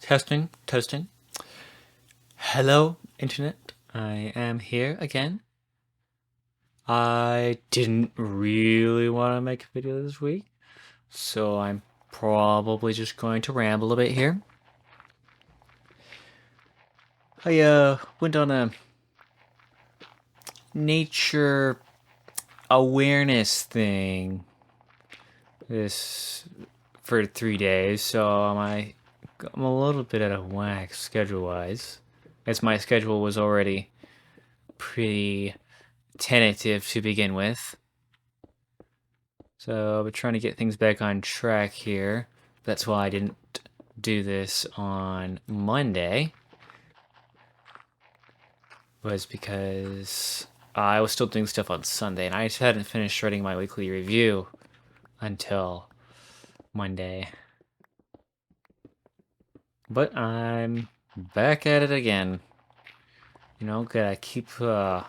Testing, testing. Hello, Internet. I am here again. I didn't really want to make a video this week, so I'm probably just going to ramble a bit here. I went on a nature awareness thing this for 3 days, so I'm a little bit out of whack schedule-wise, as my schedule was already pretty tentative to begin with. So we're trying to get things back on track here. That's why I didn't do this on Monday. Was because I was still doing stuff on Sunday, and I just hadn't finished writing my weekly review until Monday. But I'm back at it again. You know, gotta keep a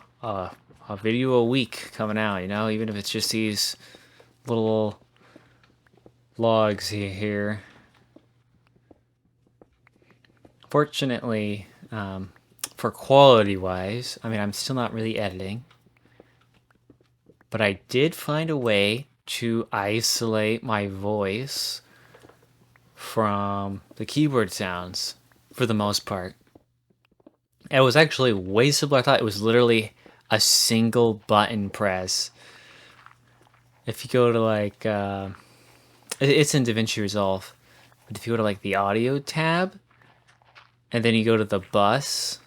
video a week coming out, you know, even if it's just these little logs here. Fortunately, for quality-wise, I mean, I'm still not really editing, but I did find a way to isolate my voice from the keyboard sounds for the most part. It was actually way simpler. I thought it was literally a single button press. If you go to like, it's in DaVinci Resolve, but if you go to like the audio tab, and then you go to the bus,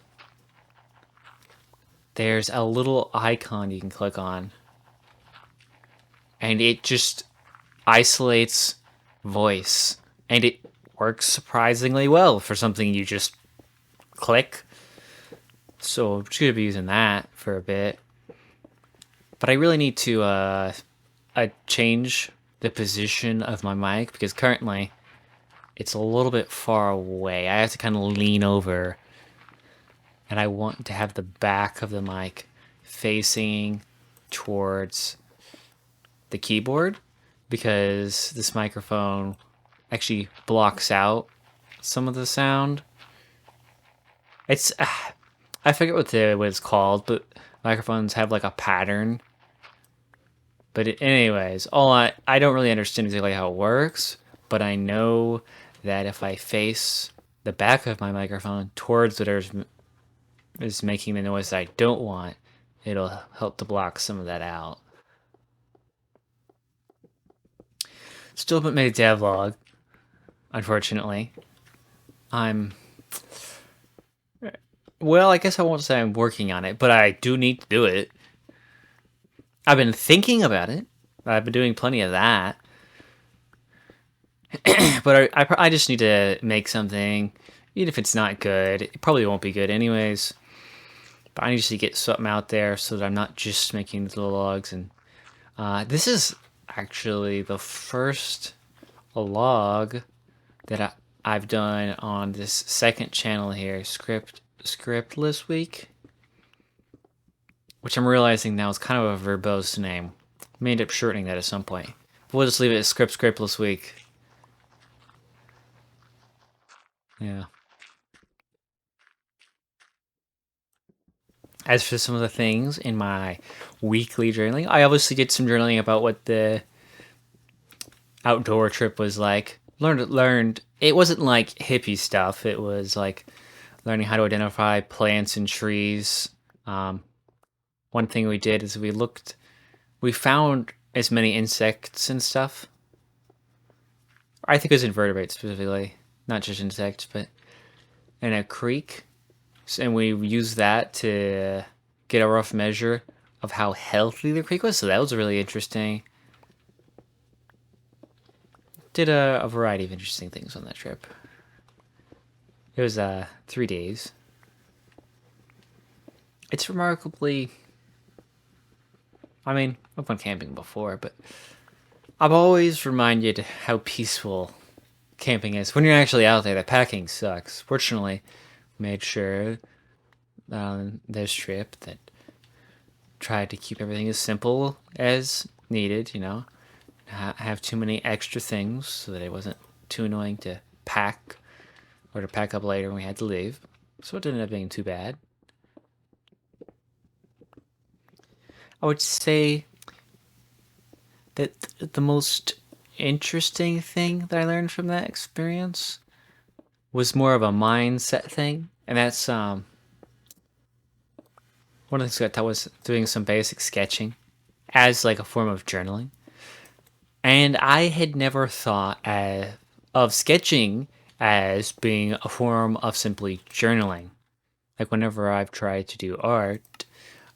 there's a little icon you can click on, and it just isolates voice, and it works surprisingly well for something you just click. So I'm just gonna be using that for a bit, but I really need to change the position of my mic because currently it's a little bit far away. I have to kind of lean over, and I want to have the back of the mic facing towards the keyboard because this microphone actually blocks out some of the sound. It's I forget what it's called, but microphones have like a pattern. But anyways, I don't really understand exactly how it works, but I know that if I face the back of my microphone towards whatever is making the noise that I don't want, it'll help to block some of that out. Still haven't made a devlog, unfortunately. Well, I guess I won't say I'm working on it, but I do need to do it. I've been thinking about it. I've been doing plenty of that. But I just need to make something. Even if it's not good, it probably won't be good anyways. But I need to get something out there so that I'm not just making these little logs. And this is actually the first log that I've done on this second channel here, ScriptlessWeek, which I'm realizing now is kind of a verbose name. I may end up shortening that at some point. We'll just leave it as ScriptlessWeek. Yeah. As for some of the things in my weekly journaling, I obviously did some journaling about what the outdoor trip was like. Learned it wasn't like hippie stuff. It was like learning how to identify plants and trees. One thing we did is we found as many insects and stuff. I think it was invertebrates specifically, not just insects, but in a creek. And we used that to get a rough measure of how healthy the creek was. So that was really interesting. Did a variety of interesting things on that trip. It was 3 days. It's remarkably... I mean, I've gone camping before, but I'm always reminded how peaceful camping is. When you're actually out there, the packing sucks. Fortunately, made sure on this trip that tried to keep everything as simple as needed, you know. Not have too many extra things so that it wasn't too annoying to pack or to pack up later when we had to leave. So it didn't end up being too bad. I would say that the most interesting thing that I learned from that experience was more of a mindset thing. And that's one of the things I taught was doing some basic sketching as like a form of journaling. And I had never thought of sketching as being a form of simply journaling. Like whenever I've tried to do art,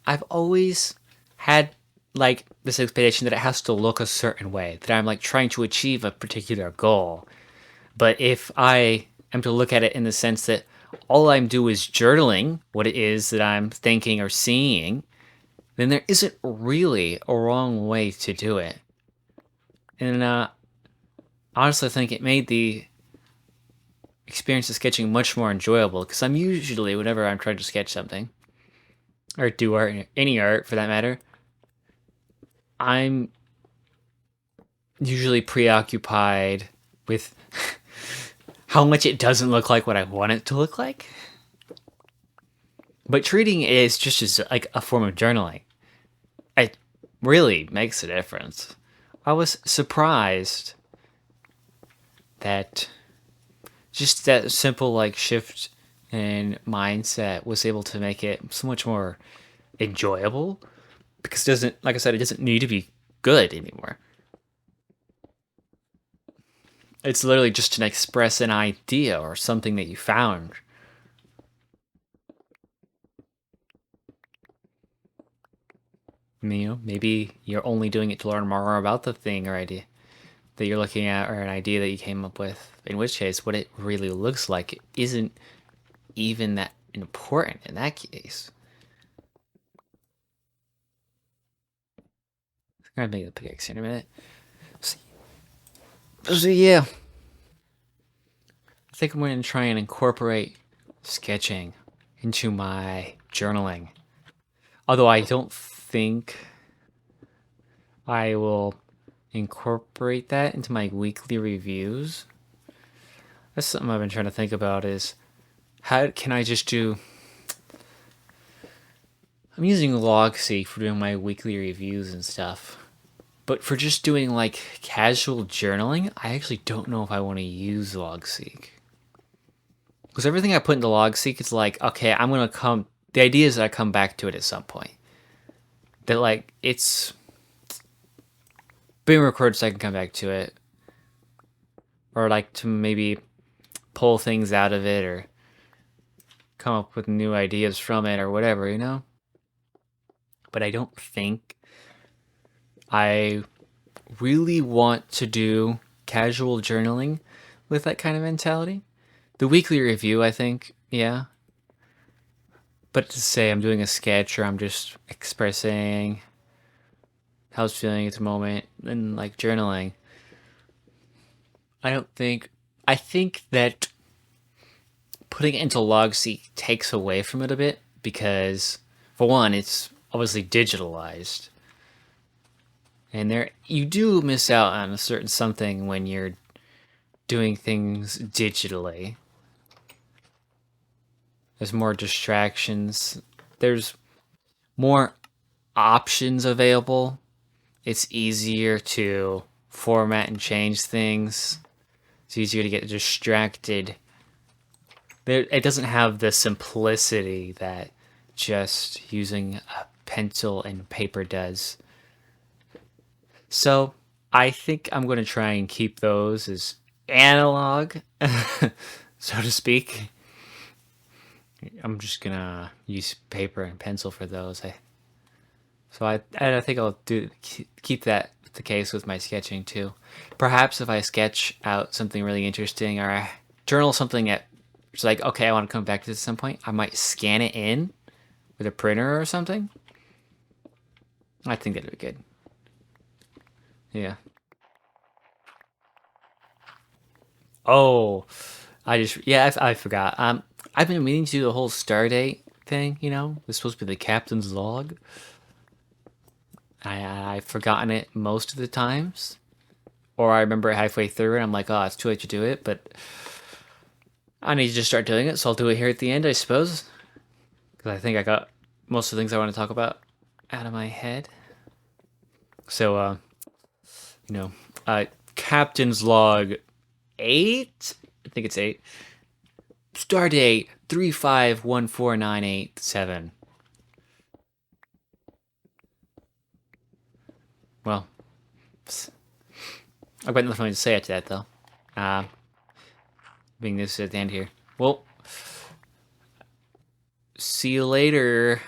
I've always had like this expectation that it has to look a certain way, that I'm like trying to achieve a particular goal. But if I am to look at it in the sense that all I'm doing is journaling what it is that I'm thinking or seeing, then there isn't really a wrong way to do it. And honestly, I think it made the experience of sketching much more enjoyable because I'm usually, whenever I'm trying to sketch something or do art, any art for that matter, I'm usually preoccupied with how much it doesn't look like what I want it to look like. But treating it as just as like a form of journaling, it really makes a difference. I was surprised that just that simple like shift in mindset was able to make it so much more enjoyable because it doesn't, like I said, it doesn't need to be good anymore. It's literally just to express an idea or something that you found. You know, maybe you're only doing it to learn more about the thing or idea that you're looking at or an idea that you came up with, in which case what it really looks like isn't even that important in that case. I'm gonna make the pickaxe in a minute. So yeah, I think I'm going to try and incorporate sketching into my journaling. Although I don't think I will incorporate that into my weekly reviews. That's something I've been trying to think about is how can I just do... I'm using Logseek for doing my weekly reviews and stuff. But for just doing like casual journaling, I actually don't know if I want to use Logseek. Because everything I put into Logseek is like, okay, I'm going to come... The idea is that I come back to it at some point. That like, it's being recorded so I can come back to it. Or like to maybe pull things out of it or come up with new ideas from it or whatever, you know? But I don't think I really want to do casual journaling with that kind of mentality. The weekly review, I think, yeah. But to say I'm doing a sketch or I'm just expressing how I was feeling at the moment and like journaling, I think that putting it into Logseek takes away from it a bit because, for one, it's obviously digitalized. And there, you do miss out on a certain something when you're doing things digitally. There's more distractions. There's more options available. It's easier to format and change things. It's easier to get distracted. It doesn't have the simplicity that just using a pencil and paper does. So I think I'm going to try and keep those as analog, so to speak. I'm just going to use paper and pencil for those. I think I'll keep that the case with my sketching too. Perhaps if I sketch out something really interesting or I journal something at it's like, okay, I want to come back to this at some point, I might scan it in with a printer or something. I think that'd be good. Yeah. Oh, I forgot. I've been meaning to do the whole Stardate thing. You know, it's supposed to be the captain's log. I've forgotten it most of the times, or I remember it halfway through and I'm like, oh, it's too late to do it. But I need to just start doing it, so I'll do it here at the end, I suppose. Because I think I got most of the things I want to talk about out of my head. So, you know, Captain's Log 8? I think it's 8. Stardate 3514987. Well, I've got nothing to say after that, though. Being this at the end here. Well, see you later.